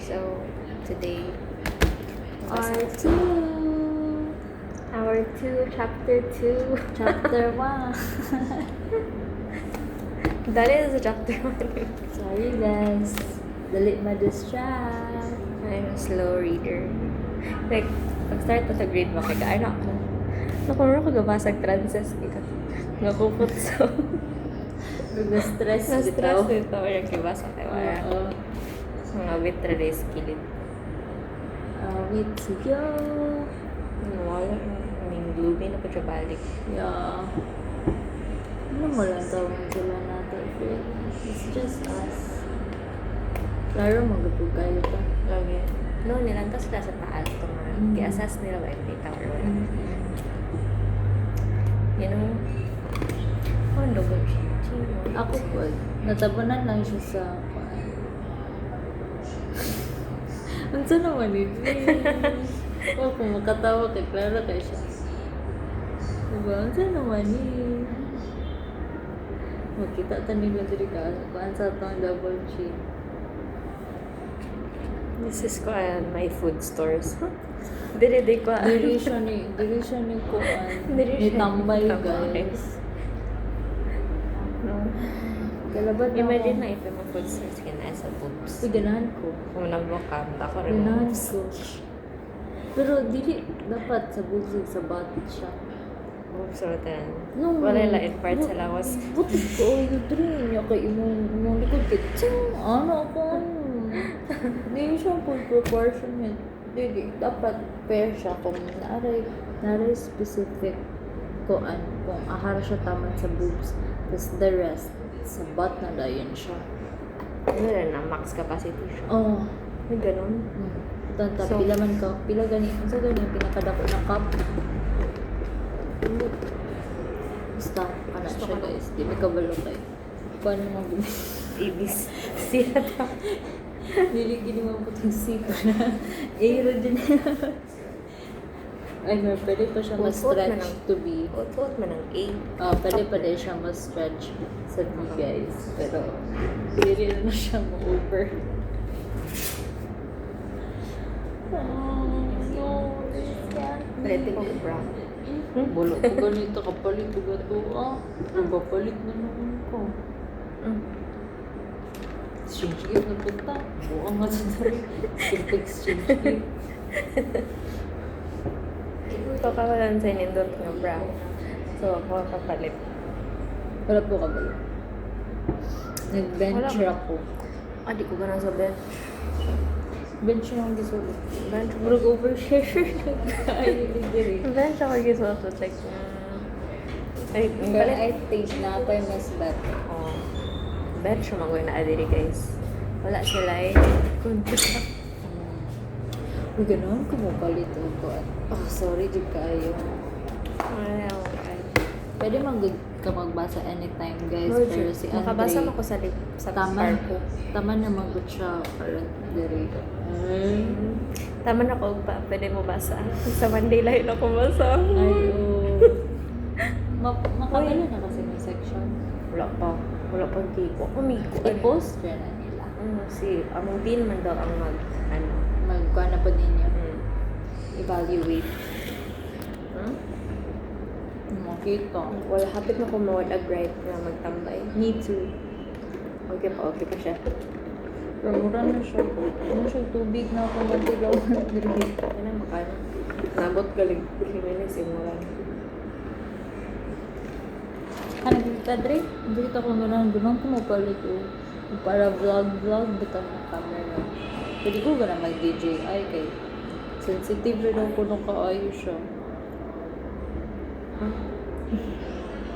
So, today, R2. Hour 2, Chapter 2. Chapter 1. That is Chapter 1. Sorry guys. Delete my distract. I'm a slow reader. Like, pag-start na sa grade 1, kaya anak ko. Nakunuro ko gabasag transes. Nakupot so. Na-stress Na-stress dito. Yung kibasa kayo. Oo. Mga witra skilled. Wait, sige. Wala. Yung gloomy na po siya balik. Yeah. Ano mo lang tawag sila natin, friend? It's just us. Klaro, magapog kayo ito. Lagi. No, nilanta sila sa taas. Kaya-assess nila ba yung data or wala. You know? Oh, double cheating. Ako po, natabunan lang siya sa... Ang sa naman yun? O, kung makatawa kay Clara kay siya. Diba? Ang sa naman yun? Makita ta nila diri ka. Kuan sa itong double chin. This is ko my food stores. Diri ko. Diri siya ni kuan. Ni tambay guys. No. Kalabad na Imagine ako. na if yung mga food stores kina sa boobs. Uy, ganahan ko. Kung nagbukam, ako rin mga Ganahan boobs. ko. Pero dili dapat sa busig sa batit siya. Boobs or ten. No, Wala lang in part sa lawas. Buti ko, yung drin niya kay imong likod kay Tsing, ano ako, Hindi siya full proportionate. Hindi, dapat pair siya kung naray specific kung ahara siya taman sa boobs. Tapos the rest, sa butt na dayon siya. Ano rin na, max capacity siya. Oh. May ganun. Tanta, So- pila man ka, pila gani, ang sa gani, pinakadako na cup. Basta, kana Gusto siya ko na. guys. Di may kabalo kayo. Paano mo gumi? Ibis. Siya ta. Dili gini mo putong sito na. Aero din. Ay, may pwede pa siya Utot ma-stretch na ng- to be. Utot man ang A. Pwede pa din siya ma-stretch sa B guys. Pero, dili na siya ma-over. Oh, no. Pwede ko brown. Bulot ko ganito, kapalit ko gato. Nagpapalit na naman ko. Exchange gift na punta. Buang nga sa dari. Gift exchange gift. Ito ka walang sa inindot nga brown. So, ako kapalit. Wala po ka ba? Nag-venture Wala. ako. Di ko ganun sa bench. Bench yung gisulit. Bench mo. Murag overshare. Ay, hindi. Bench ako gisuot. Like, ay, Pero I think na pa yung mas better. Oh. Bench mo mag na adiri guys. Wala sila eh. Kunti. Uy, gano'n ko mo palit ko. Sorry, di kayo. Wala okay. Pwede ka magbasa anytime, guys. Pero si Andre, Nakabasa mo ko sa tama, bar ko. tama na mag siya para diri. Tama na ko pa. Pwede mo basa. Sa Monday lang ako basa. Ay, makabala na kasi may section. Wala pa. Wala pa tipo. Umiko. I-post siya na nila. Si among din man daw ang Magkuha na po ninyo. Evaluate. Makita. Wala hapit na ko mawad bright na magtambay. Me too. Okay pa siya. Pero mura na siya. Ano siya, tubig na ako matigaw na diri. Yan ang makano. Nabot galing. Jimenez yung mura. Ano kita, Dre? Hindi kita ko ganun ko mapalit o. Para vlog, butang ng camera. Pwede ko ganun mag-DJI kay sensitive rin ako nung kaayo siya.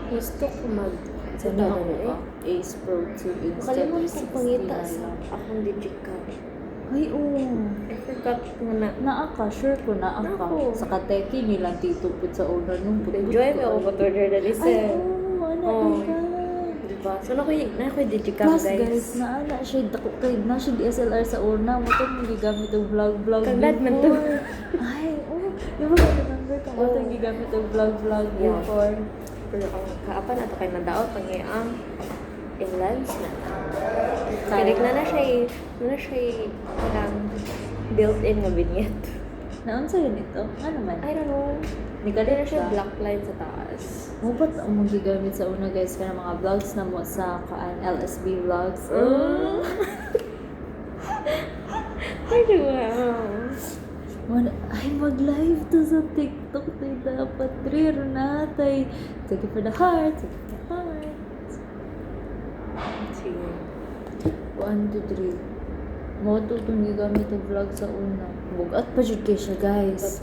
Gusto ko mag... Sa Ano ako dami ka? Ace Pro 2 instead of Nakalimutan ko pangita 69 sa lang. akong digicam. Ay, oo. I forgot nga na. Naaka, sure ko naaka. Naako. Sa kateki nilang titupod sa owner nung Enjoy mo ako pa-order na Ay, listen. oo. Ano Oo. ka? Diba? So, na ko yung digicam Plus guys. guys, naana siya, dako kay na siya DSLR sa una, mo ito mo gigamit ang vlog Kagad man to. before. Ay, di ba ka remember ka mo ito gigamit ang vlog Yeah. before. Pero ang kaapan ato kay nadaot ang iyang i-lens na. Pilig na siya eh. Muna siya parang built-in nga vignette. Naunsa yun ito? Ano man? I don't know. Ni Kaya kalit siya siya. black line sa taas. Mo ba't ang magigamit sa una guys kaya mga vlogs na mo sa kaan LSB vlogs? Ay, wow. Ay, mag-live to sa TikTok tayo dapat. Rare natay. Thank you for the heart. Thank you for the heart. Sige. 1, 2, 3. Mo to itong gigamit ang vlog sa una. Bugat pa jud kay siya guys.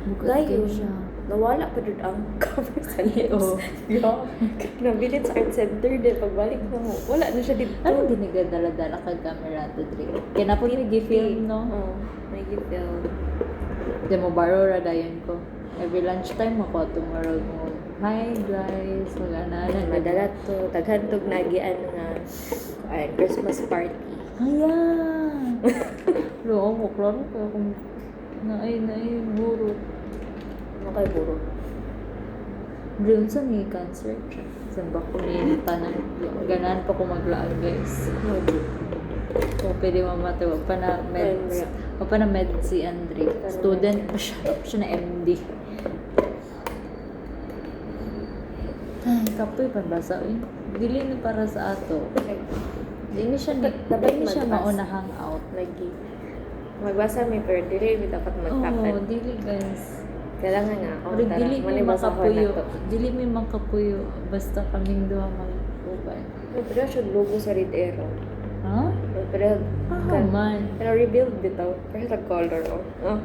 Bugat kay Gayon. siya. Nawala pa dun ang cover sa Oo. lips. Yeah. Nabilit sa art center din. Pagbalik na mo, wala na siya dito. Ano din nagdala-dala kag camera to Dre? Kaya na po nag-film, no? Oo. Nag-film. Di mo baro ra dayon ko. Every lunchtime ako tomorrow mo. Hi guys, mag-ana na. Madala to. Taghantog nagian nga Christmas party. Ayan! Lo, ako, klaro ka kung naay, burot. Ano kay buro? Doon sa may cancer. Saan ba ko nilitan ng ganan pa ko maglaan guys. O pwede mamate, wag pa na meds. Wag pa na med si Andre. Student pa siya. Wag pa siya na MD. Ay, kapoy panbasa. Dili ni para sa ato. Dili siya Dapat dili siya magbasa. mauna hangout. Lagi. Magbasa mi per dire mi dapat Oo, magtapat. dili guys. Kailangan nga ako. Pero dili mi manibasahon makapuyo. na to. Dili mi makapuyo basta kaming duha mag-uban. Pero siya logo sa Red Arrow. Ha? Pero Ah, man. pero rebuild bitaw. Pero sa color oh. Oh.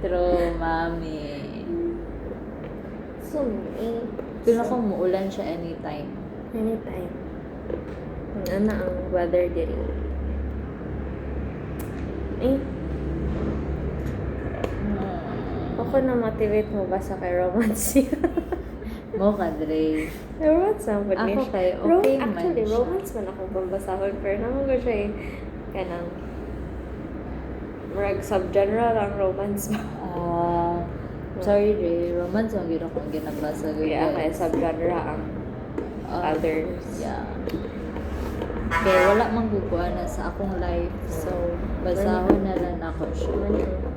True, mami. So, Pero ako muulan siya anytime. anytime. Ano ang weather diri? Eh, ako na motivate mo ba sa kay romance? Mo ka, Dre. Romance ang pag Ako kay okay man actually, siya. romance man akong pambasahon. Pero naman ko siya kanang marag subgenre lang romance ba? Sorry, Dre. Romance ang gino kong ginabasa. Kaya kaya subgenre ang others. Yeah. Kaya wala mang guguan na sa akong life. So, basahon na lang ako siya.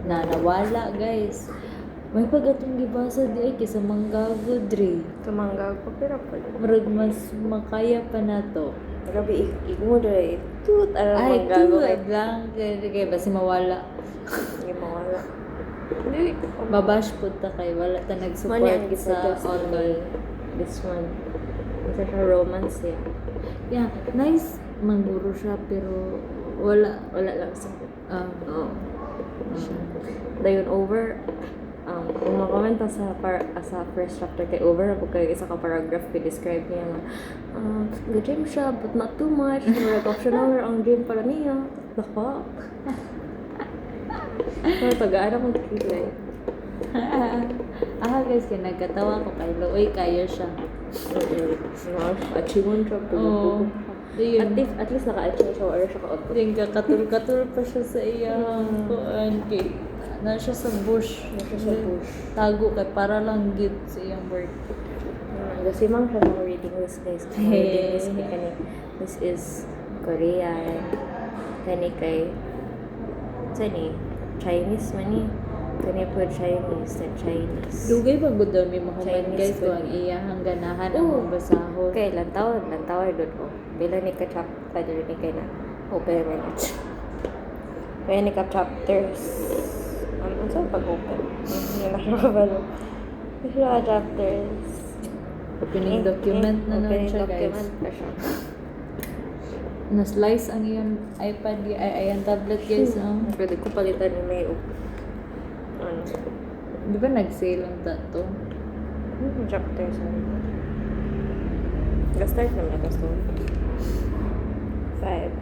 Na nawala, guys. May pagatong gibasa di ay kisa manggago, Dre. Tumangga ko pero pala. Murag mas makaya pa na to. Grabe, ikaw mo dre. Tut, ano Ay, manggago kay tulad lang. Kaya basi mawala. Hindi mawala. Hindi. Babash po ta kay wala ta Money nag-support ang sa gisuggest author. This one. Isa siya romance eh. Yeah, nice mangguro siya pero wala. Wala lang sa Oh. Dayon over kung makomenta sa sa first chapter kay over ako kay isa ka paragraph kay describe niya nga ga-gym siya but not too much murag optional ang gym para niya the fuck tagaan akong kilay Guys, kaya nagkatawa ko kay Loy, kaya siya. achievement siya Oo. Ayun. at least naka-achieve siya or siya ka-auto Yung kakatul-katul pa siya sa iyang kuan kay na siya sa bush. Tago kay para lang gid sa iyang work. kasi mang siya mga reading list guys Mga reading list kay kani this is Korean kani kay ni Chinese man ni kani po Chinese and Chinese Dugay ba gud daw mi mahuman Chinese guys food. ko ang iyang ganahan Oo. ang basahon. okay lantawar doon ko bila ni ka chapter ni kay na open minutes kaya ni ka chapters ano sa pag-open hindi na siya kabalo siya chapters Opening document na nun opening siya document guys. pa siya Na-slice ang iyang iPad, ay ang tablet guys. pwede ko palitan ni May ano Di ba nag-sale ang tato? chapters ga-start naman ako so 5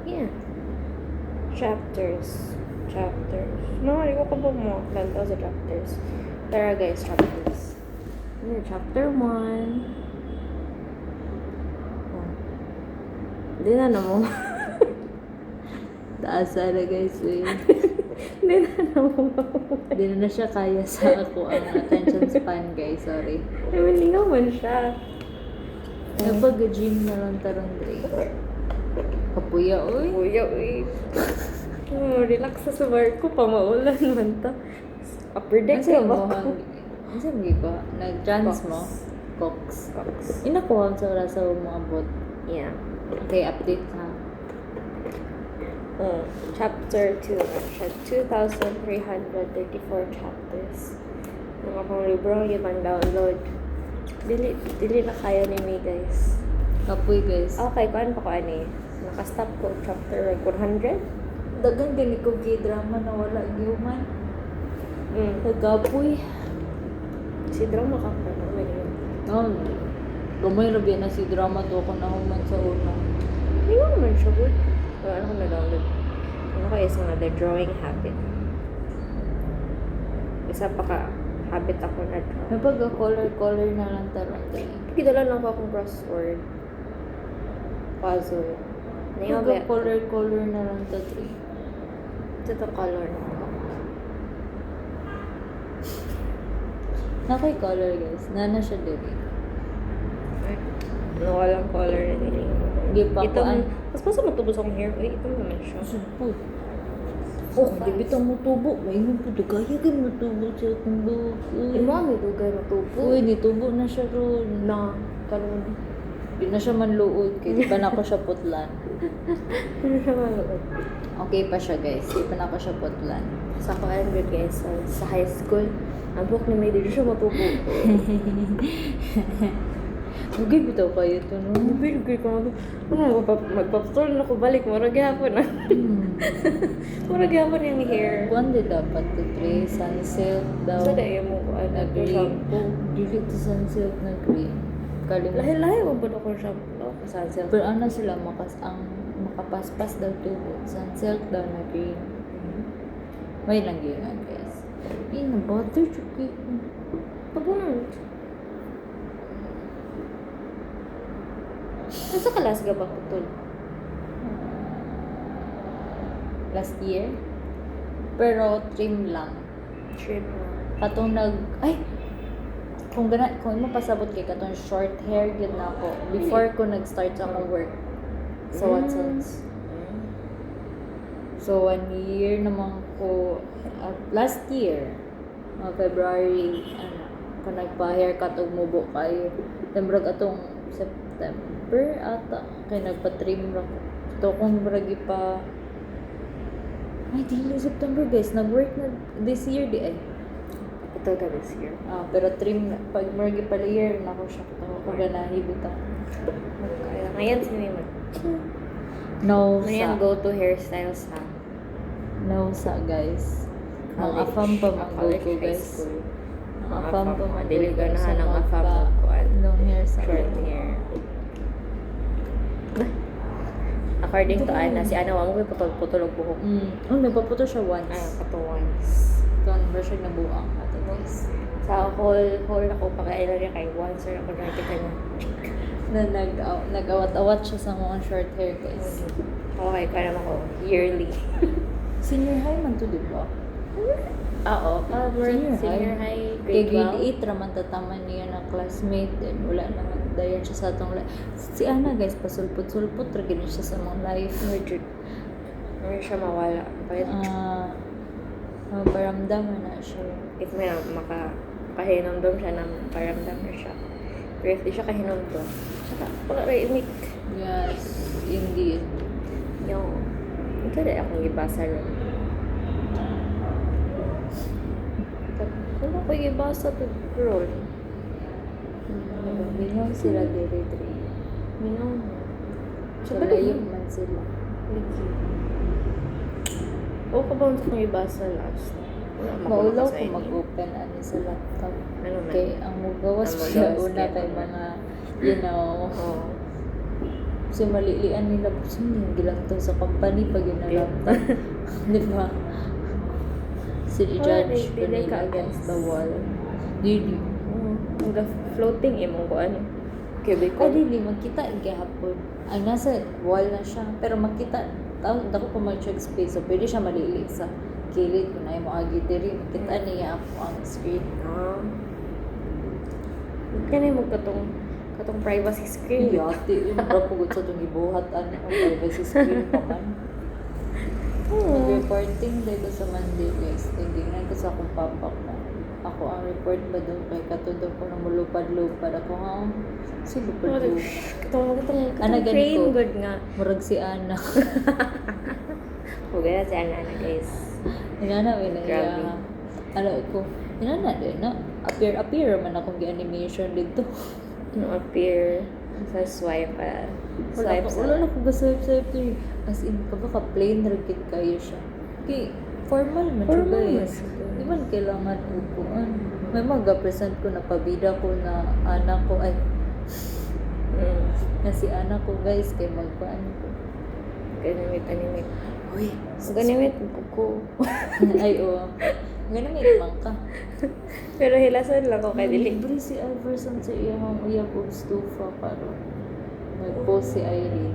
yeah chapters no, hindi ko ka ba mo lantaw sa chapters tara guys chapters chapter 1 hindi na mo Taasa na guys, eh. hindi na mo Di na siya kaya sa ako ang attention span guys, sorry. I mean, hindi naman siya Napag-gym na lang taron dre. Kapuya, oy. Kuya, uy. Relax sa barko, pamaulan man ta. Upper deck Kasi na mo, ba? kasi mo ba? Nag-trans mo? Cox. Inakuha sa oras sa mga bot. Yeah. Okay, update ha. Chapter 2 na siya. 2,334 chapters. Mga pang libro yung pang download. Dili na kaya ni me, guys. Kapoy guys. Okay, kuan pa ko ani. Nakastop ko chapter 100. Dagan gani ko K-drama na wala gyuman. Mm. Nagapoy. Si drama ka pa na may yun. Oh, gamay rabi na si drama to ko na human sa una. Hindi ko naman siya good. Ano ko na-download? Ano ko isa nga, the drawing habit. Isa pa ka, habit ako na draw. Napag-color na lang taron dre. Pagkidala lang ko akong crossword. Puzzle. Ngayon, Napag-color na lang ta dre. ito to color na ako. Nakay color guys. Nana siya dre. No, walang color na nila. Di pa ko Ito, mas pa sa matubos akong hair. Uy, ito naman siya. Supod. Oh, di bitang mutubo. May mo po dugaya kay mutubo siya kung buhok. Imo may dugay na tubo. Uy, nitubo na siya ron. Na, karoon. Di na siya manluod. Kaya di pa na ako siya putlan. Ano siya malood? Okay pa siya guys. Di pa na ako siya putlan. Sa 100 guys, sa high school, ang buhok ni May, di siya matubo. Bugay bitaw kayo to no? Bigay ko magpapatol na ko balik, murag hapon na. Murag hapon yung hair. Kuan di dapat to pre. Sunsilk daw. Sa daya mo ko, Na green. shampoo. Dili to sunsilk na green. Kalimut. Lahi-lahi mo ba ako shampoo? Kasansil. Pero ano sila makapaspas daw tubo. Sunsilk daw na green. May lang yun guys. Na butter chocolate. Pabunan. Nasa kalas ka ba putol? Last year. Pero trim lang. Trim na. Katong kung mo pasabot kay katong short hair gyud na ako before ko nag-start sa akong work sa Watsons. So 1 year naman ko last year February ko nagpa-haircut og mubo kay tembrag atong September ata kay nagpa-trim ra ko. So kung bragi pa ay dili September guys nag-work na this year di ay. Ito ka this year. Pero trim na pag margi pa layer na ko siya pag nahibot ako. Kaya ngayon sinima. No Ngayon sa go to hairstyles ha. no sa guys. Ang College. afam pa man go College, ko high guys. school. Ang afam pa man Dili go ka na sa ng mga afam pa- mo kuan. long hair sa Short hair. According to Ana, si Ana wang may putol-putol og buhok. Oh, nagpaputo siya once. Kato once. Tuwan ba siya nabuang ato guys. Sa whole ako pagkailan niya kay once or ako nakita niya. Na nag-awat-awat siya sa mga short hair guys. Okay, kaya naman ko yearly. Senior high man to, di ba? Oo, senior high, Kay grade grade 8 raman tataman niya ng classmate then wala naman dayan siya sa atong si Ana guys pasulpot-sulpot ra gid siya sa mga life. 12. Hindi siya mawala. Kahit paramdaman na siya. if may makahinomdom siya ng paramdam na siya. Pero if di siya kahinomdom, saka wala rin imik. Yes, indeed. Yung, ito na akong ibasa rin. Ano ko ibasa to girl? Bingaw sila dire-dire. Minaw mo. So, layo man sila. Ligi. O ka ba kung ibasa last? Wala, Maulaw makabasa ko yun. mag-open ani sa laptop. Ano man? Kay ang mugawas Ang siya mugawas una kay kay naman. mga, you know, Oo. kasi malilian nila po yung gilang to sa company pag yun na laptop. Di ba? Si judge ko Dili ka nila, against guys. the wall. Dili. The floating imong ko ano? Cubicle. Ay, dili. Magkita gihapon. Ay, nasa wall na siya. Pero makita, ako pa mag-check space. So, pwede siya malili sa kilid. Kung na yung mga diri, makita niya ako ang screen. Kanay mo katong Katong privacy screen. Iyati, yung rapugod sa itong gibuhat, ano, ang privacy screen pa man. Oo. Nag-reporting dito sa Monday, guys. Tingnan ko sa akong papa ko. Ako ang report ba doon kay katudo ko na mulupad-lupad. Ako nga, si lupad-lupad. Katong Ana, gani frame ko. good nga. Murag si Ana. Huwag na si Ana guys. Inana, Grabe. Ano ko, inana din, na appear man akong gi-animation dito. No appear sa swipe swipe sa Wala na ko ga-swipe to eh. As in, kabaka plain ragit kayo siya. Okay, formal man siya Formal man guys. siya. Di man kailangan upuan. May mag-present ko na pabida ko na anak ko ay na si anak ko guys kay magpaan ko. Ganimit. Uy, Ganimit ko. ay oo. Ganun man ka. Pero hilasan lang ko kay dili. Libre si Iverson sa iyang uyab og stufa karon. Nag-post si Irene.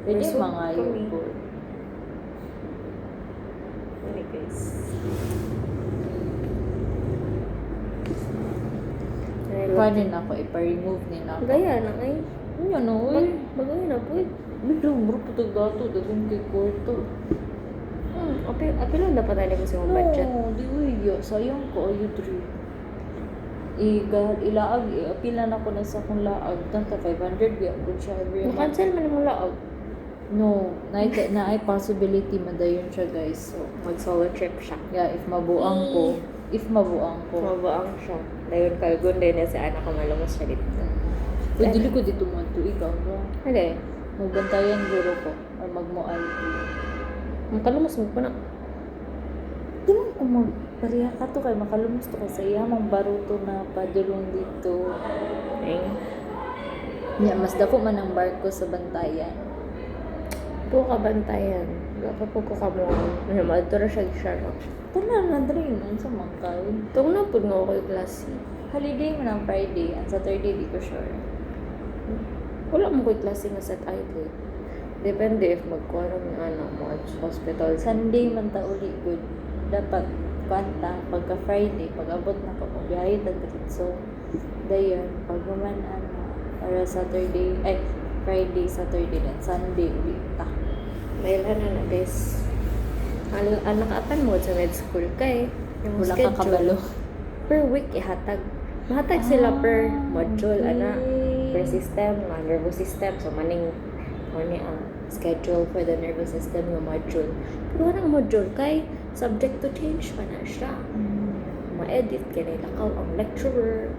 Pwede Result mga kami. yun po. Ano guys. Paano na ako ipa-remove ni na ako? Gaya na ay. Ano no? Bagay na po. Biglang bro putag dato dagang kay kwarto. Apilo dapat tayo ko sa mga budget. No, di uy, sayang ko ayo diri. Ilaag, apila na ko na sa akong laag. Tanta 500 biya ko siya every month. Cancel man mo laog. No, na ay possibility madayon siya guys. So, Mag solo trip siya. yeah, if mabuang ko. Mabuang siya. Dayon kalgon din na si anak ko malumos siya dito. Uy, dili ko dito mo to ikaw ba? Ano Magbantayan guro ko or magmual. makalumos mo po na. Di mo ko magpariya ka to kay makalumos to kasi yamang baruto na padulong dito. Ay. Yeah, mas dako man ang barko sa bantayan. Po kabantayan. Wala po ko kamo. Ano, maadto siya siya. Tanan na dre man sa mangkay. Itong na po nga ako yung klase. Holiday man ang Friday, ang Saturday di ko sure. Wala mo ko yung klase nga set idle. Depende if magkuha ng mo at hospital. Sunday man ta uli good. Dapat kwanta pagka Friday, pag abot na ko biyahe ta diretso. Dayon pag naman para Saturday, ay Friday, Saturday, then Sunday uli ta. May na guys. Anak atan mo sa med school kay. Yung Wala ka kabalo. Per week ihatag. Mahatag sila per module, per system, nga nervous system. So, maning ang schedule for the nervous system ng module. Pero anong module kay subject to change pa na siya. Ma-edit, kaya nilakaw ang lecturer,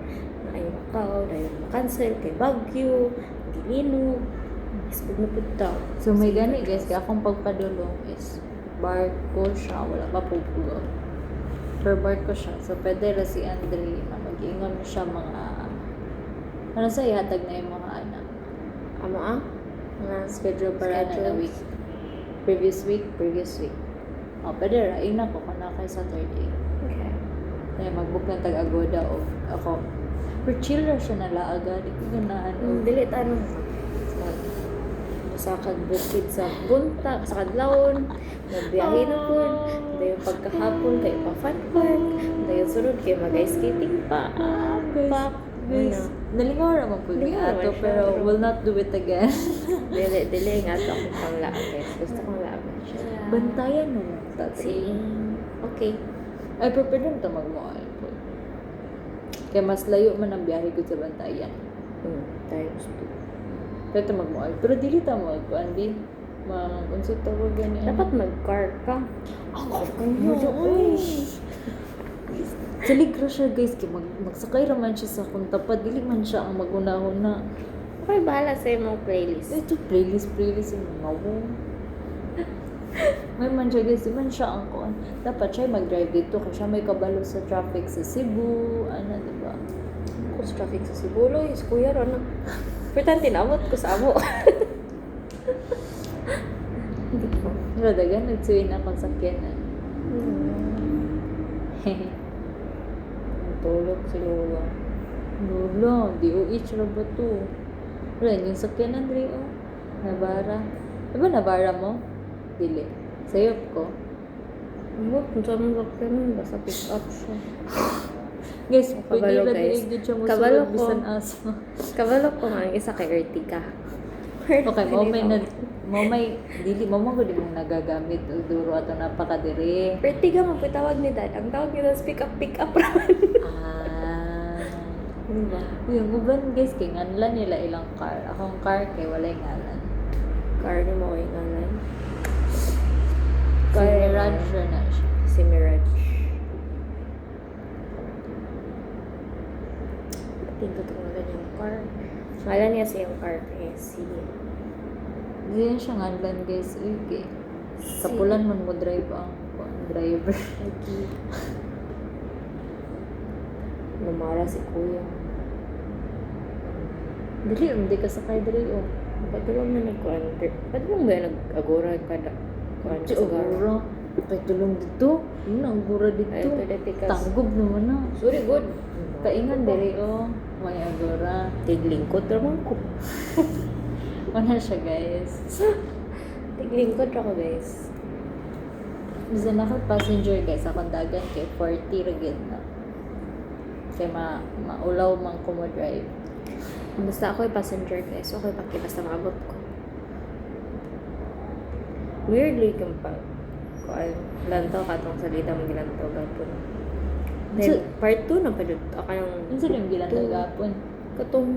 na ay makaw, dahil ma-cancel, kay bagyo, dilino, isbog na punta. So may gani guys, kaya akong pagpadulong is barko siya, wala pa po pulo. Per barko siya. So pwede ra si Andre na mag-ingon siya mga ano sa ihatag na yung mga anak. Amo mga schedule para Para na week. Previous week. O, pwede ra. Ina ko na kay Saturday. Okay. Kaya mag-book ng tag-agoda o ako. Per chill ra siya nalaaga. Di ko ganaan. Dili tanong. Sa bukid sa bunta, sa kadlawon, magbiyahe na po. Dayon pagkahapon kay pa fun park. Dayon sunod kay mag-ice skating pa. Guys, nalingaw naman po ni Nalingaw Ato, siya, pero pero- will not do it again. Dili nga ito akong panglaan guys. Gusto kong laban siya. Bantayan mo. Si, okay. Ay, pero pwede ito magmual po. Kaya mas layo man ang biyahe ko sa Bantayan. Times 2. Pwede magmual. Pero dili ta mo ako, Andy. Unsa tawag ganyan. Dapat mag-car ka. Saligra siya guys, kaya magsakay raman siya sa akong tapad. Dili man siya ang magunahon na. Okay, bahala sa imong playlist. Ito, playlist yung mga may man siya guys, di man siya ang kuan. Dapat siya mag-drive dito kasi siya may kabalo sa traffic sa Cebu. Ano, diba? Kung sa traffic sa Sibulo, is kuya ron. Pero tinamot ko sa amo. Hindi ko. Pero dagan, nagsuwi na akong sakyanan. Tulog si Lola. Lula, DOH na ba to? Wala, yung sakyanan rin, oh. Nabara. Diba nabara mo? Dili. Sayop ko. Ano, kung saan mo lakyan nun, basta pick up siya. Guys, pwede Kabalo, na guys. diigid siya mo Kabalo sulod ko. bisan asa. Kabalo ko nga, ang isa kay Ertika. Okay, mo may dili mo man gud mong nagagamit og duro ato napakadiri. Ertika mo tawag ni dad. Ang tawag niya pick up raman. Ah. Diba? Yung uban guys, kay nganlan nila ilang car. Akong car kay walay ngalan. Car ni mo kay ngalan. Si Mirage na siya. Si Mirage. Tinto ngalan yung car. Ngalan niya siyang car kay si... Diyan siya nganlan guys. Uy, kay kapulan man mo drive ang driver. Lagi. Namara si kuya. Dili, hindi ka sakay diri oh. Patulong na nagkuhan. Patulong ba nag-agora kada kuhan Sa Agora. Kay tulong dito. Yun ang Agora dito. Ay, ito dati kas. Tanggob naman na. Sorry, good. Kaingan diri oh. May Agora. Tiglingkod naman ko. Mana siya guys. Tiglingkod ako, guys. Bisa na ako passenger guys. Akong dagan kay 40 ringgit na. Kaya maulaw man ko mo drive. Basta ako yung passenger, guys. Okay, basta maabot ko. Weirdly, kung pa, kuan, lantaw ka itong salita mong gilantaw gapon. Then, part 2 na pa dito. Ako yung... Ano sa yung gilan na gapon? Katong...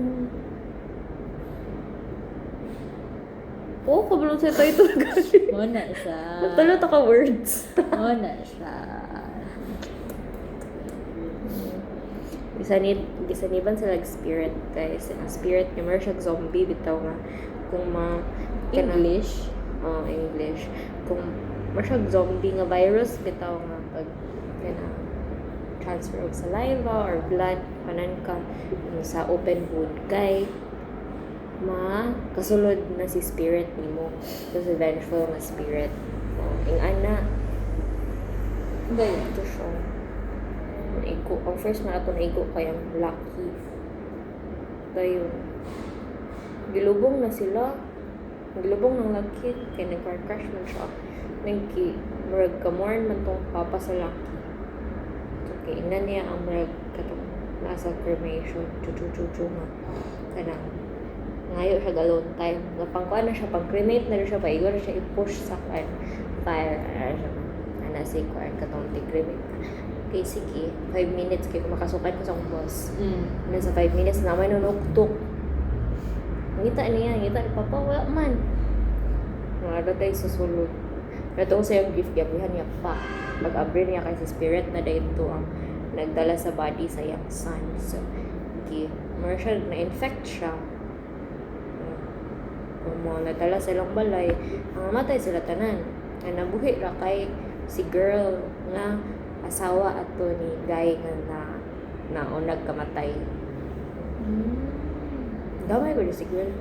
Oo, kabulong sa title galing. Muna siya. Natulot ako words. Muna siya. Gisaniban sa spirit, guys. Ang spirit niya, meron siyang zombie, bitaw nga. Kung English? English. Kung meron siyang zombie nga virus, bitaw nga, pag transfer of saliva or blood, kanan ka sa open wound, kay kasulod na si spirit nimo. So, vengeful na spirit. Ing ana, ito siya. Ang first na ato na igo kay ang lucky. Dayon. Gilubong na sila. Gilubong ng lucky. Kaya nag-crash man siya. Murag kamorn man tong papa sa lucky. Okay, ina niya ang murag katong nasa cremation. Chuchu nga. Kanang ngayo siya galon time. Napangkuan na siya, pang-cremate na rin siya, paigo na siya i-push sa fire. Ana si kuan katong ti-cremate. Okay, sige. 5 minutes kayo makasukat ko sa akong boss. Sa 5 minutes naman nunuktok. Ngita niya, ni Papa, wala man. Mga tayo susulod. Pero ito sa yung gift, gabihan niya pa. Pag-abri niya kay sa spirit na dito ang nagdala sa body sa iyang son. So, okay. Marshall, na-infect siya. Kung mga nadala sa ilang balay, ang namatay sila tanan. Ang nabuhi ra kay si girl nga asawa ato ni guy nga naunag kamatay. Damay ko si girl.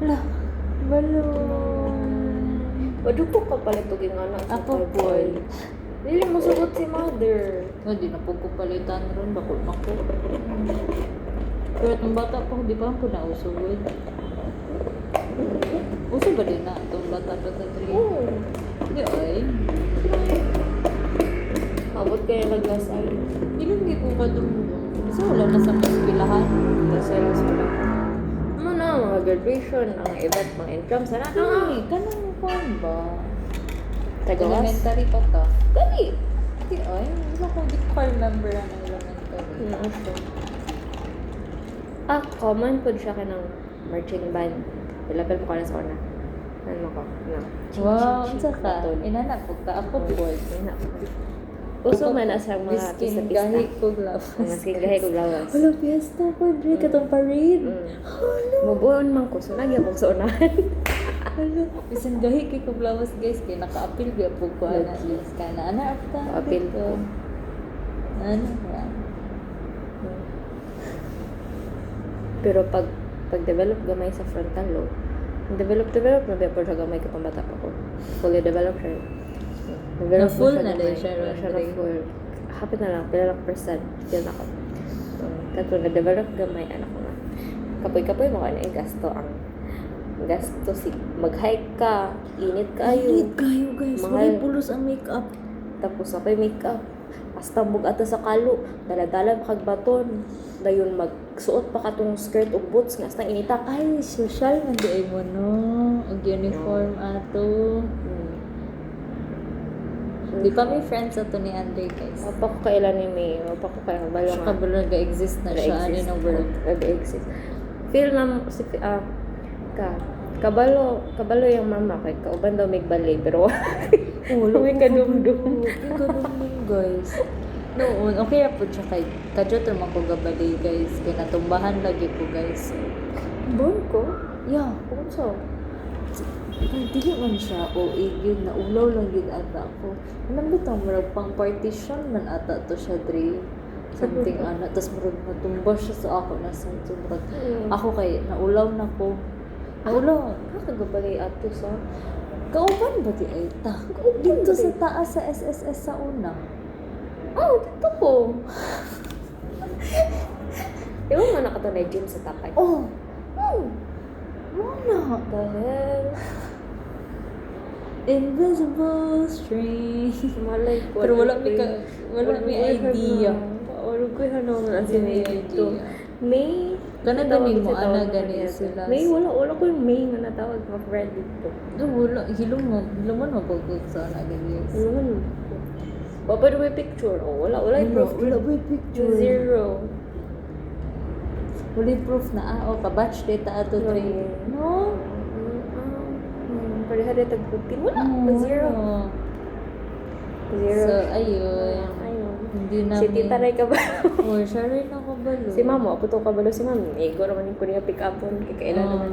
Wala. Balon. Wadugpo ka pala ito anak sa Ako five po. boy. Dili mo sugot si mother. Hindi na po ko palitan ron. Bakit na ko. Pero itong bata pa, di pa ako nausugod. Uso ba din na itong bata pa sa 3? Oo. Hindi ay. Abot kayo naglasay. Ilang ko ka dumdum. Kasi wala na sa maspilahan. Lasay lang sila. Ano na, mga graduation, ang event, mga entrams, sana na. Ay, kanang kuhan ba? Tagawas? Elementary pa ta. Kani! Hindi ay. Hindi ko remember ang elementary. Common po siya ka ng marching band. Lapel mo ka na sa una. Ano ko? No. Wow, unsa ka? Inanak po ka. Ako boy. Uso man na sa mga Biskin pista-pista. gahi ko lawas. Masking gahi ko lawas. Wala, fiesta pa. Dre, katong parade. Mabuon man ko. So, nagya ko sa unahan. Wala. Bisan gahi kay ko lawas guys. Kaya naka-appeal ga po ko. Ana, yes ka na. Ana, after. Appeal ko. Ano ba? Pero pag-develop gamay sa frontal lobe, develop na ba siya gamay kapag bata pa ko. Fully develop siya. Na full na gamay. din siya, Siya na Rodrigo. full. Hapit na lang, pila lang percent. Feel na ko. Katong na-develop gamay, anak ko na. Kapoy-kapoy mo ka na yung gasto. Ang gasto mag-hike ka, init kayo. Init kayo guys. Mahal. Wala pulos ang makeup. Tapos ako'y makeup. Hasta mug ato sa kalo, dala-dala kag baton. Dayon magsuot pa katong skirt o boots nga hasta inita. Ay, social man di ay mo no. Og uniform ato. Di pa may friends ato ni Andre guys. Wapa ko kailan ni May, wapa ko kailan balo Siya kabalo nag-exist na siya ani ng world. Nag-exist. Feel na si kabalo yung mama kay kauban daw may balay pero may kadumdum. Kadumdum guys. Noon, okay ra po siya kay kadyo man ko gabalay guys. Kaya natumbahan lagi ko guys. Bon ko? Yeah. Kung so? Dili man siya o yun na ulaw lang yun ata ko. Anong bitaw murag pang partition man ata to siya dre. Something ana tas murag natumba siya sa ako na sa murag ako kay naulaw na ko. Naulaw. Kagabalay ato sa Kauban ba di ay ta? Dito sa taas sa SSS sa una. oh, dito ko. Di ba man nakatunay gym sa tapay? Oh. Muna. The hell? Invisible string. Malay ko. Pero wala may idea. Wala ko hanong na si May dito. May? Kana gani mo, ana gani sila. May, wala ko yung May nga natawag mga friend dito. Wala, hilong mo mapagod sa ana gani. Ano? Baba na may picture. Oh, wala yung proof. Wala may picture. Zero. Wala proof na kabatch data ato No. 3. No? Pareha rin tagputin. Wala. Zero. Zero. So, ayun. Hindi namin. Si Tita Ray ka ba? Oh, siya rin ako balo. Si Mamo, ako to kabalo si Mami. Ego naman yung kuya pick upon. Kailan naman.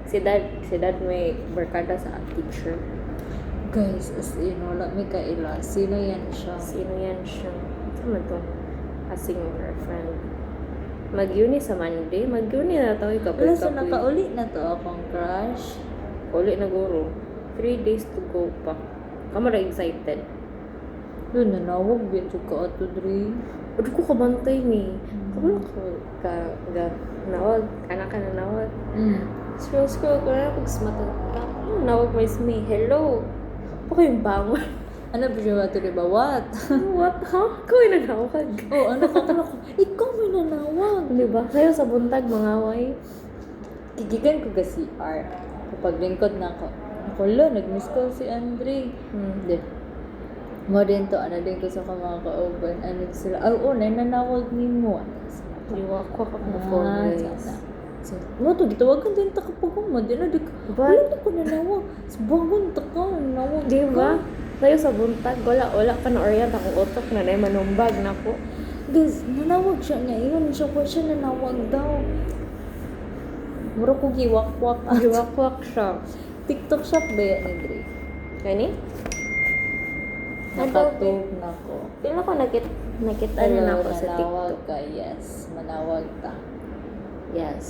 Si dad may barkada sa teacher. Guys, as in, wala may kaila. Sino yan siya? Sino yan siya? Saan man to? Asing her friend. Mag-uni sa Monday. Mag-uni na tawag Wala, so couple. nakauli na to akong crush. Uli na guro. 3 days to go pa. Kamara excited. Doon, nanawag din siya ka ato, Dre. Ano ko kabantay ni? Kamara ko nawag. Anak ka na nawag. Scroll ko na pag smata. Nawag may May. Hello. Pa kayong bangon. Ano ba siya ato, diba? What? What? Ha? Ikaw ay nanawag. Oh, ano ka ko? Ikaw may nanawag. Diba? Kayo sa buntag mga way. Kigigan ko ka CR. Kapag lingkod na ako. Ako lo, nag-miss call si Andre. Hindi. Mo din to, ano din ko sa mga kauban. Ano sila? Oo, nanawag ni mo. Iwa ko ako phone guys. So, mo to, gitawagan din ta kapag mo. Di na, wala na ko nanawag. Sabangon ta ka, nanawag ka. Diba? Kayo sa buntag, wala pa na orient akong utok na na manumbag na ko. Guys, nanawag siya niya. Iyon siya po siya nanawag daw. Mura ko giwak-wak. Giwakwak siya. TikTok shop ba yan ni Dre? Kani? Nakatog na ko. Pila ko nakita na ako sa Manawag TikTok. ka, yes. Manawag ta. Yes.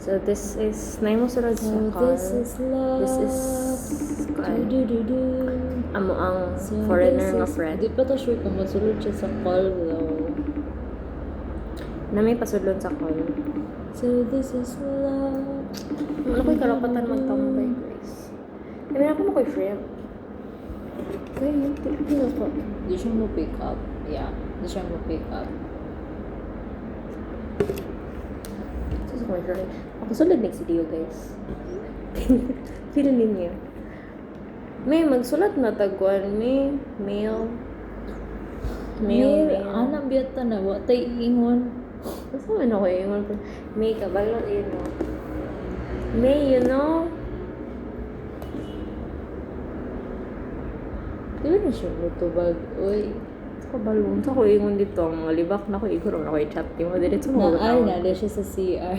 So this is naimo sulod sa car. This is love. This is Du-du-du-du. amo ang So, foreigner this nga is- friend. Di pa ta sure kung masulod siya sa call though. Na may pasudlon sa call. So this is love. Ano ko'y karapatan magtambay, guys. Kami na ako mo ko'y friend. Kaya yung Pilipino ko. Di siya mo pick up. Yeah. Di siya mo pick up. Sus ko friend. Ako sulod next video, guys. Feel ninyo. May magsulat na tagwan. May mail. Anang biyata na. Watay ingon. Basta man ako yung may kabalo, you know. May, you know. Dili na siya lutubag. Uy. Kabalo. Sa ko ingon dito. Ang mga libak na ko. Iguro na ko i-chat. Di mo dito sa mga Naay na. Di siya sa CR.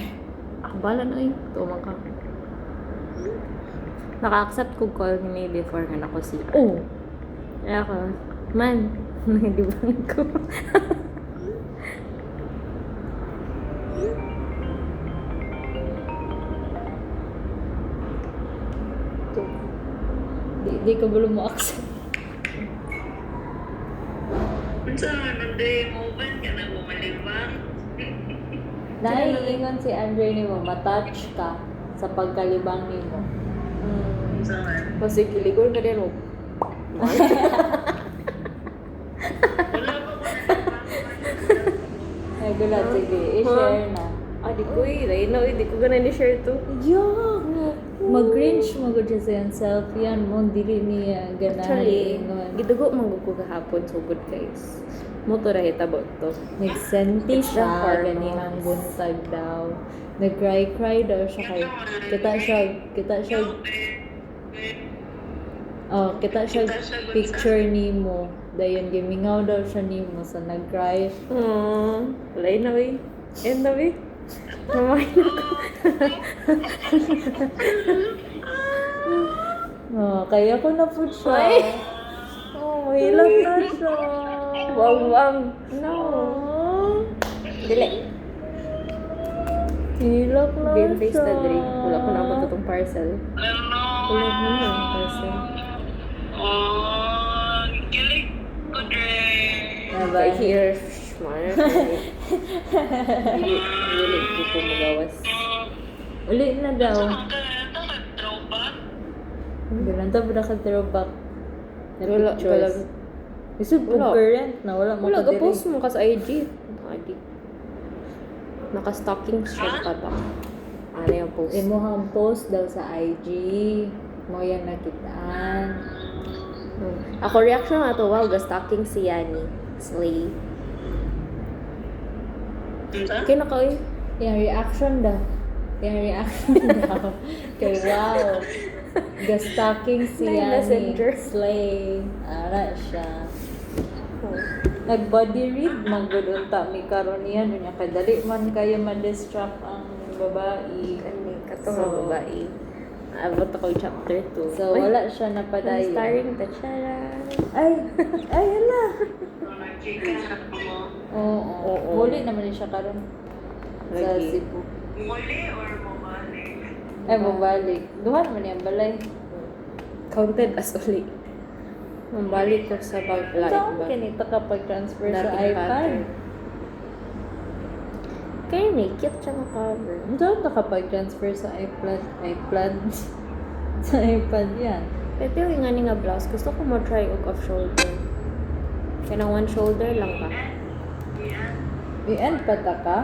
Bala na ay. Tumang ka. Naka-accept ko call ni May before nga nako si Oh. Kaya ako, man, nagdibang ko. Di ka balo mo-accept. Unsa man nanday mo ban ka na bumalibang? Naiingon si Andre ni mo, matouch ka sa pagkalibang ni mo. Unsa man? Kasi kiligol ka din mo. Wala pa ko na. Ay, gulat. Sige, i-share na. Di ko lain na, di ko ganun ni-share to. Yuck! Mag-cringe mo ko siya sa yung self yan mo. Dili niya Actually, ganahan. gidugo man ko gahapon, so good guys. Moto ra hitabot to. Nag-senti It's the siya, hormones. ganihang buntag daw. Nag-cry daw siya kay kita siya kita siya picture nimo. Dayon gimingaw daw siya nimo sa nag-cry. Lain na we. End na we. Mamay na ko. Kaya ko na po siya. Ay! Mahilap na siya. Wang. No. Dili. Hilak na Game face siya. na drink. Wala ko na abot itong parcel. Ano? Wala ko na ang parcel. Oh, kilig ko, Dre. Diba? Here, smart. Dili ko magawas. Uli na daw. Throwback? Ganun ta ba ka-throwback na Wala, pictures? Isip po Wala. current na wala mo Wala, ka diri. ga-post mo ka sa IG. Adi. Naka-stocking shirt pa ba? Ano yung post? Imuhang post daw sa IG. Mo yan nakitaan. Ako reaction nga to, wow, ga-stocking si Yani. Slay. Okay na ka eh. Yung reaction daw. Yung reaction daw. Kay wow. Ga-stocking si May Yani. messenger. Slay. Ara siya. Nag-body read, magdudunta mi karon niya. Nunya kadali man kayo ma-distract ang babae. Kani, katong So, babae. Abot ako yung chapter 2. So, wala siya napadayon. Starring Tachara. Ay! Ay, hala! Chika mo. Oo. Oo. Muli naman siya karon sa Lagi. Cebu. Muli or mabalik? Ay, mabalik. Duha naman yung balay. Counted as uli. Mambalik ko sa pag-live Saan ba? kinita kapag transfer sa Dating iPad? pattern. Kaya may cute siya nga cover. Saan ka kapag transfer sa iPad? Sa iPad yan. Pero yung nga nga blouse, gusto ko mo-try og off-shoulder. Kaya nang one shoulder lang ba? Yan. I-end pa ta ka?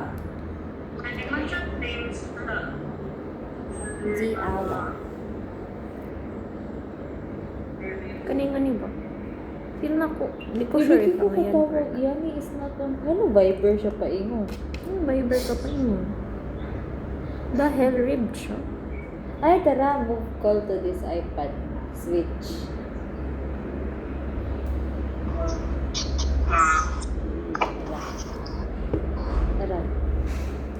Hindi man siya names na. Di ala. Kaning ano ba? Feel na ko. Hindi ko sure if ko ano yan. katawag. Yummy is not on. Ano, Viber siya pa ingon? Viber ka pa yun. Dahil ribbed siya. Ay, tara, move call to this iPad. Switch. Tara.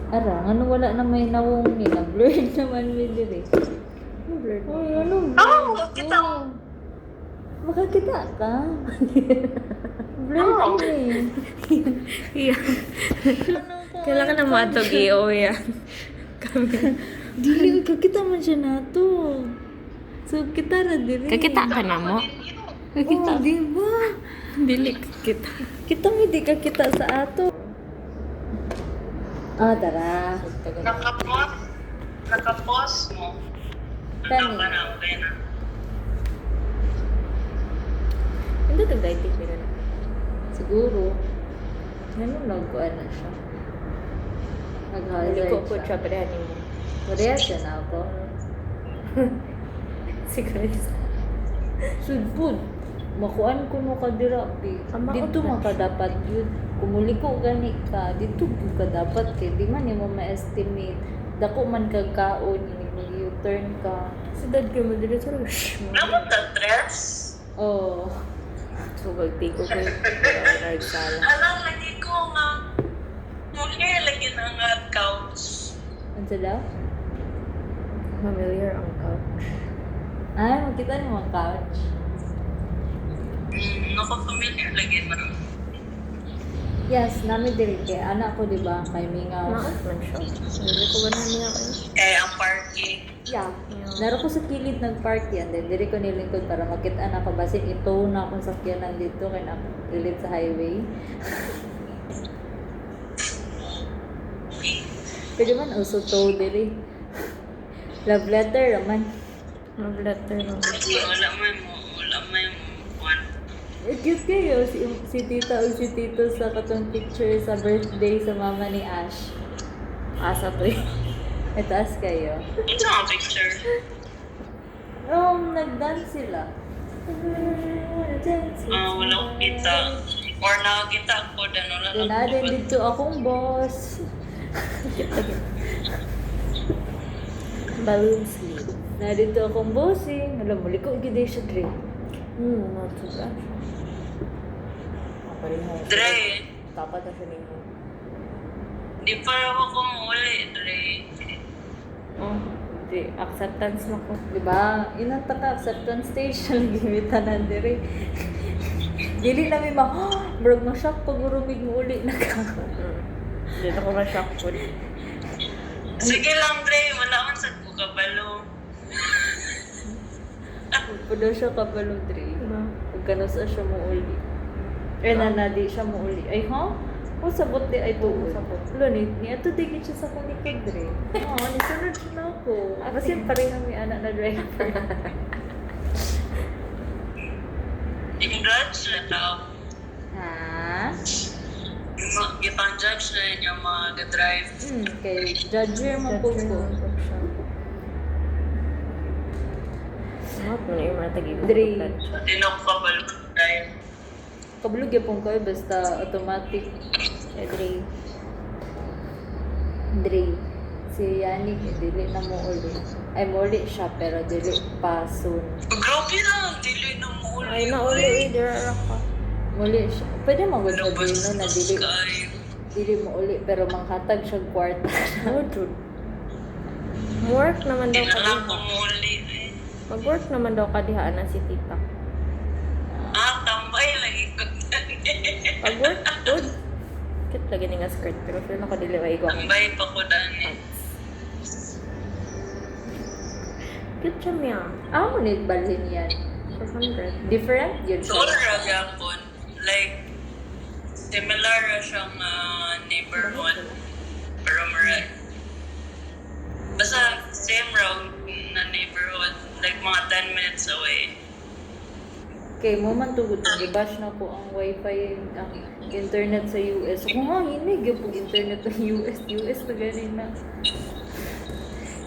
Ara, ano wala na may nawong nila. Blurred naman may diri. Ano blurred? Ay, ano? Oh, kita mo. Makakita ka. Blurred eh. Yeah. Kailangan na matog iyo yan. Dili, kakita man siya nato. So, kita na diri. Kakita ka na mo? Kakita. Oh, di ba? Dili kita. Kita mo di kakita sa ato. Ah, tara. Nakapos mo. Tani. Ano na, okay na. Hindi ito dating nila na. Siguro. Ganun lang ko na siya. Hindi Nag-highlight ko po siya. siya padahanin mo. Parehas siya na ako. Siguro isa. Sudpud. Makuan ko no ka dira. Ama, Dito okay. man ka dapat yun. Kumuli ko gani ka. Dito yun ka dapat kay. Di man mo ma-estimate. Dako man kag kaon. U-turn ka. Si dad ka mo dili sa rush mo. Naman the dress? Oh. So, magtiko ko yung sala. Alam, lagi ko nga. Muli, lagi na nga couch. Ano daw? Familiar ang couch. Ay, makita niyo mga couch. Nakapamilya lagi na. Yes, nami diri kay anak ko di ba kay Mingaw. Maot man siya. Hindi ko ganahan niya kayo. Kaya ang parking. Yeah. Naro ko sa kilid nag-park yan. Then, diri ko nilingkod para makita na ko. Basin ito na akong sakyanan dito kay na kilid sa highway. Pwede man uso to diri. Love letter naman. Mag-letter lang. Wala man mo Cute kayo, si tita o si tito sa katong picture sa birthday sa mama ni Ash. Asa to eh. Itaas kayo. Ito ang picture. Nag-dance sila. Wala ko kita. Or nakakita ko, wala lang Dinadin ko. dito akong boss. Balloon sleep. Na dito akong bossing. Alam mo, liko gid siya drink. Not too bad. Pareha. Dre, Tapat na siya nimo. di pa raw ako muli, Dre. Oh, di acceptance na ko. Diba? Inang taka-acceptance station. Gimitan na dire. Dili na may brog na shock pag urumig mo uli na ka. Di na ko ma-shock po. Sige lang, Dre. Wala man sa kabalo. Pudo siya kabalo, Dre. Pagkano sa siya mo uli. Di siya mo uli. Ay, ha? O sabot di ay tuod. Sabot. Lunit niya. Ito digit siya sa kunikod, Dre. Nisunod siya na ako. Kasi pareha may anak na driver. Congrats na tao. Ha? Gipang-judge na yun yung mga ga-drive. Kay judger mo po ko. Not mo na yung mga tagi. Dre. Tinok ka ba drive? Kablog yapon ko basta automatic. Dre. Dre. Si Yannick, dili na mo uli. Ay, mo uli siya, pero dili pa soon. Grabe na, dili na mo ulit. Ay, nauli. Dira ka. Muli siya. Pwede mo Pero sabihin no, na dili mo uli, pero manghatag siya kwarta. Oh, dude. Work naman daw Hindi na lang kadiha. kumuli eh. Mag-work naman daw kadihaan na si tita. Tambay lagi ko. Pag-work, good. Kit lagi nga skirt, pero feel na ko dili maigo. Tambay pa ko dani. Cute siya niya. Amo nit balhin yan. 400. Different yun So, siya. ra gyapon. Like, similar ra siyang neighborhood. Pero mara. Basta same road na neighborhood. Like, mga 10 minutes away. Kay mo man tugod na gibash na ko ang wifi, ang internet sa US. Kung nga, hinig yung pag internet sa US. US na ganin na.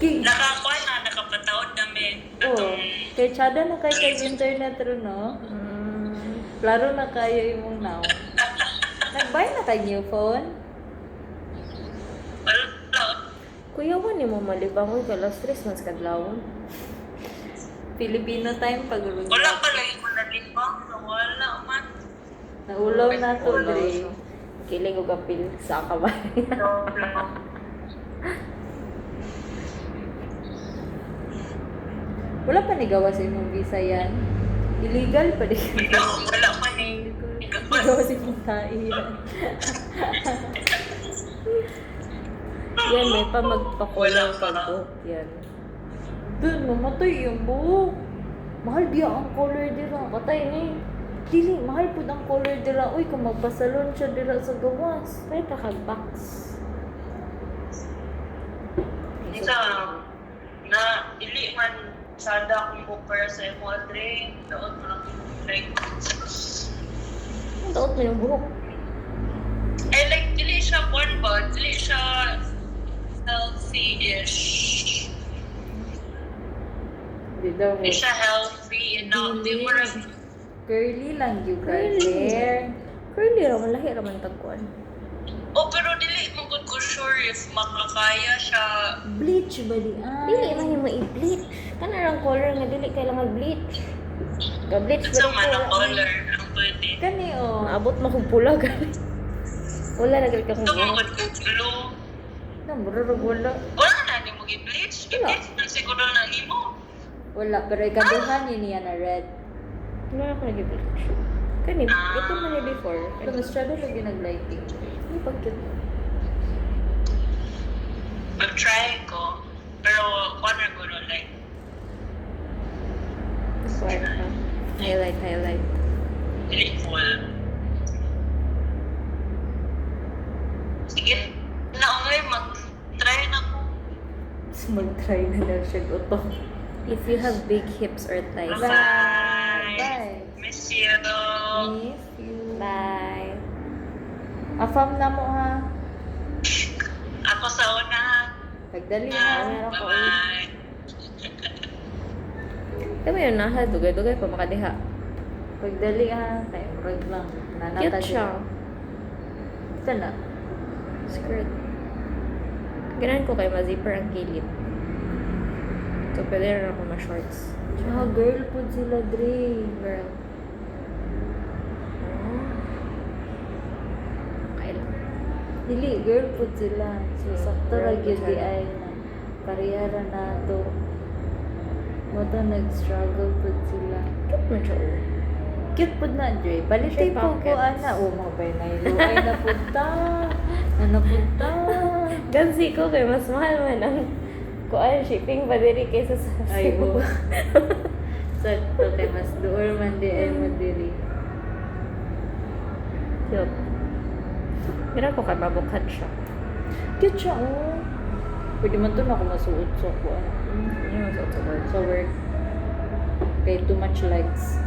Kay, Nakakuha na, nakapatawad kami. oh, kay Chada na kay internet rin, no? Klaro na kayo imong now. Nagbay na kay new phone? Wala. Kuya mo ni mo malibang ko kalas 3 months kadlawon. Filipino time pag Wala pa lagi ko nalibang. Wala man. Naulaw na to, Dre. Kiling ko kapil sa kabay. Wala pa nigawa sa imong visa yan. Illegal pa din. Wala pa ni. Nigawa sa imong kailan. Yan, may pa magpakulang pag yan. Doon, mamatay yung buhok. Mahal biya ang color dira. Patay ni. Dili, mahal po ang color dira. Uy, kung magpasalon siya dira sa gawas. May pakag-box. Isa, na dili man sada kung compare sa imo Dre. Daot mo lang like Ang taot mo yung buhok. like dili siya born ba? Dili siya healthy-ish. Di daw. Dili siya healthy enough. Di mo rin Curly lang yung Curly. hair. Curly raman, lahi raman tagkuan. pero dili mo gud ko sure if makakaya siya. Bleach ba di? Ah. Dili man yung ma-bleach. Kanarang color nga dili kailangan bleach. Ga-bleach ba Sa rin man ang ko? color ang pwede. Kani oh. Maabot mo kong pula gali. Wala na gali ka kong Ito mo buhok. gud ko blue. Namururog wala. Wala na ni mo gi-bleach. Wala. I-bleach na siguro na nimo. Wala. Pero ikaduhan yun niya na red. Wala ako nag-bleach. Kani, ito man ni before. Pero mas shadow lagi nag-lighting. Ano pag cute? Mag-try ko. Pero corner ko no like Swipe ka. Highlight. dili full. Sige. Naungay mag-try na ko. Mas mag-try na lang siya ito. If you have big hips or thighs. Bye. Bye. Miss you. Miss you. Bye. Afam na mo ha. Ako sa una. Pagdali ha. Meron ko, Bye-bye. Kaya mo yun, nasa dugay-dugay pa makadiha. Pagdali ha. Kaya murag lang. Nanata Cute siya. Ito na. Skirt. Ganahan ko kay ma-zipper ang kilid. So, pwede rin ako ma-shorts. Ah, girl po sila, Dre. Girl. Okay lang. Dili, girl po sila. So, sakto Girl ra po gyud di sila. ay na. Kariyera na to. Moto nag-struggle po sila. Cute mo siya, oh. Cute po na, Dre. Palitay Siya po ko, pockets. ana. Oh, mga bay na iluay na punta. Na punta. Gansi ko kay mas mahal man ang kuan shipping pa diri kaysa sa Ay, Cebu. oh. Sakto kay mas duol man di ay mo diri. Cute. Ganahan ko kay mabukhat siya. Cute siya, oh. Pwede man to na ako masuot sa ko. Ano yung sa work? Sa work. Kay too much lights.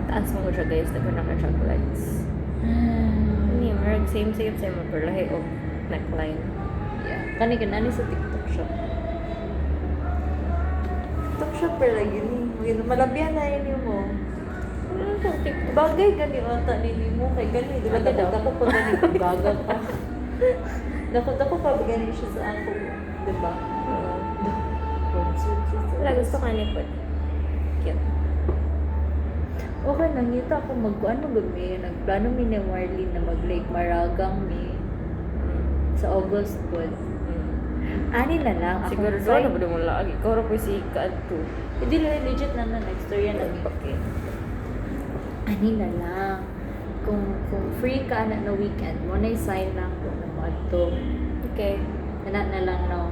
Taas mo ko siya guys, nagkaroon na ka siya lights. Hindi, marag same sa mo pero lahi og neckline. Yeah. Kani kanani sa TikTok shop. TikTok shop pero lagi ni. Malabihan na yun mo. Ano sa TikTok? Bagay gani ata ni mo kay gani. Diba Bagay daw. dako pa gani gaga pa. Dako pa gani siya sa ako. Diba? Wala, gusto ka ni po. Cute. Okay, nangita ako ano gami. Nagplano mi ni Marlene na mag-Lake Maragang mi sa August po. Ani na lang. Ako Siguro doon na ba mo lagi? Ikaw rin po si Kaadto. Hindi lang legit na next story na mi. Okay. Ani na lang. Kung free ka na weekend, mo na sign lang ko na mo adto. Okay. Na lang no.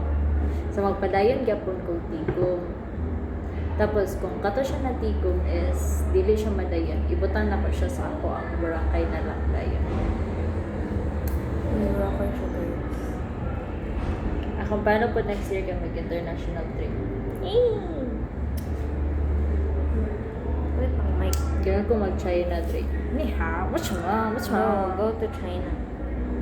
So magpadayon gyapon ko tigom. Tapos kung kato siya na tigom is dili siya madayon. Ibutan na ko siya sa ako ang Boracay na lang dayon. Hindi ba ako siya guys? Ako paano po next year ka mag-international trip? Wait, pang mic. Kaya ko mag-China trip. Ni ha? What's wrong? No, go to China.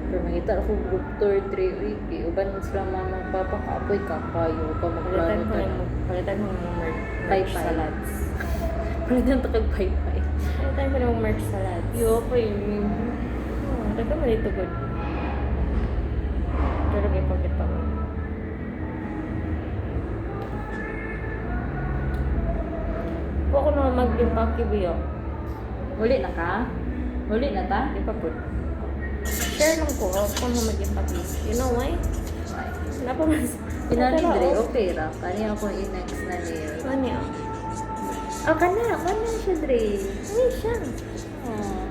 Pero makita ako group tour 3 week. Uban sila mamang papa kaapoy kakayo ka magplano Palitan mo yung merch Pay-pay. salads. Palitan to kag pay-pay. Palitan mo yung merch salads. Yo pa yun. Ito mo dito good. Pero may pocket pa mo. Huwag ko naman mag-impake biyo. Uli na ka? Uli na ta? Di pa po. Share lang ko. Huwag ko naman mag-impake. You know why? Wala pa mas. Pinani Dre, okay ra. Kani ako i-next na niya. Ano yun? Oh, kana siya Dre. Ano siya? Oh.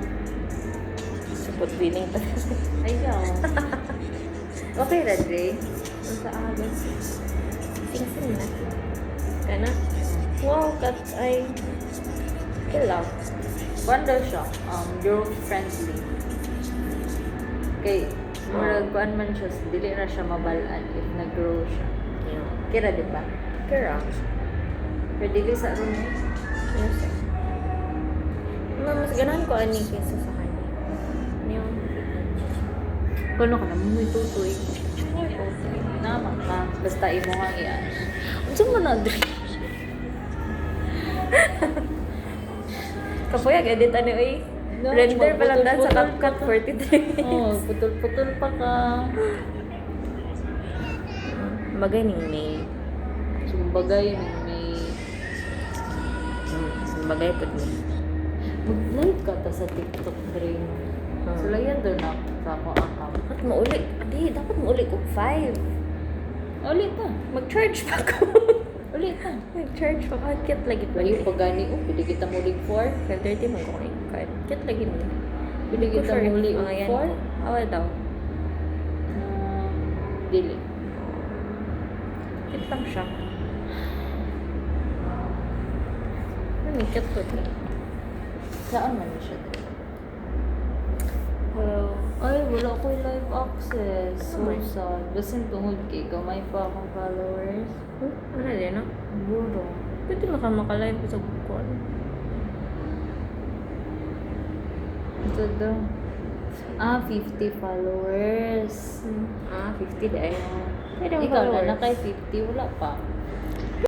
Support feeling pa. Ayaw. Okay ra Dre. Sa August. Sing-sing na. Kana? Wow, kat ay... Kilaw. Wonder siya. Girl friendly. Okay. Murag kuan man siya, dili na siya mabalaan if nag-grow siya. Yeah. Kira di ba? Kira. Pero dili sa room eh. Yes. Mas ganahan ko ani kaysa sa kanya. Ano yung... Kuno ka na mo tutoy. Ano yung okay? Naman ka. Basta imo nga iyan. Unsa mo na Dre? Kapuyag, edit ano eh. No, Render pa lang dahil sa putol-putol CapCut 43 minutes. Oh, putol-putol pa ka. Bagay ning May. Sumbagay may Bagay po ni. mag-live ka ta sa TikTok Dre. So lang yan doon na sa ako account. Dapat mauli. Adi, dapat mauli ko 5. Ulit pa. Mag-charge pa ko. Ulit pa. Mag-charge pa ko. Cute lagi po. Lahi pa gani oh, pwede kita mulig 4. 10:30 man ko kayo. Cute lagi mo. Pwede kita muli mga yan 4. ko. Awa daw. Dili. Cute lang siya. Ano, cute po niya. Saan man siya Dre? Hello. Ay, wala ko live access. So Gamay. sad. Basin tungod kay gamay pa akong followers. Ano din, no? Buro. Pwede maka-live sa kukuan. Ito daw. 50 followers. 50 dahil. Pwede mo Ikaw na followers. na kay 50, wala pa.